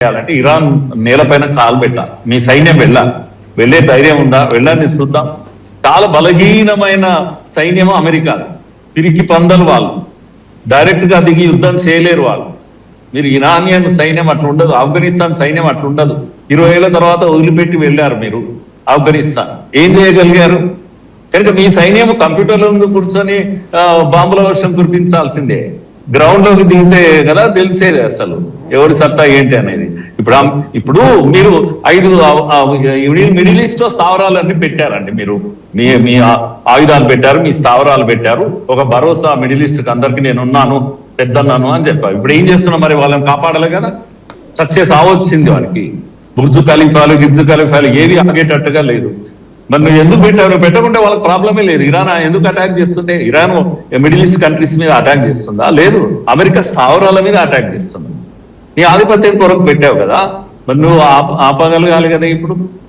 చేయాలంటే ఇరాన్ నేలపైన కాలు పెట్టాలి. మీ సైన్యం వెళ్ళే ధైర్యం ఉందా? వెళ్ళని చూద్దాం. చాలా బలహీనమైన సైన్యము అమెరికా, తిరిగి పందలు వాళ్ళు, డైరెక్ట్ గా దిగి యుద్ధం చేయలేరు వాళ్ళు. మీరు ఇరానియన్ సైన్యం అట్లా ఉండదు, ఆఫ్ఘనిస్తాన్ సైన్యం అట్లా ఉండదు. 20 ఏళ్ల తర్వాత వదిలిపెట్టి వెళ్ళారు మీరు ఆఫ్ఘనిస్తాన్. ఏం చేయగలిగారు? సరిగ్గా మీ సైన్యం కంప్యూటర్ల ముందు కూర్చొని బాంబుల వర్షం కురిపించాల్సిందే. గ్రౌండ్ లోకి దిగితే కదా తెలిసేది అసలు ఎవరి సత్తా ఏంటి అనేది. ఇప్పుడు మీరు 5 మిడిల్ ఈస్ట్ లో స్థావరాలన్నీ పెట్టారండి. మీరు మీ ఆయుధాలు పెట్టారు, మీ స్థావరాలు పెట్టారు. ఒక భరోసా మిడిల్ ఈస్ట్ అందరికి నేనున్నాను, పెద్దన్నాను అని చెప్పారు. ఇప్పుడు ఏం చేస్తున్నాం? మరి వాళ్ళని కాపాడాలి కదా. సక్సెస్ అవచ్చింది వానికి. బుర్జు ఖలీఫాలు ఏవి ఆగేటట్టుగా లేదు. మరి నువ్వు ఎందుకు పెట్టావు? పెట్టకుంటే వాళ్ళకి ప్రాబ్లమే లేదు. ఇరాన్ ఎందుకు అటాక్ చేస్తుంది? ఇరాన్ మిడిల్ ఈస్ట్ కంట్రీస్ మీద అటాక్ చేస్తుందా? లేదు, అమెరికా స్థావరాల మీద అటాక్ చేస్తుంది. నీ ఆధిపత్యం కొరకు పెట్టావు కదా, మరి నువ్వు ఆపగలగాలి కదా. ఇప్పుడు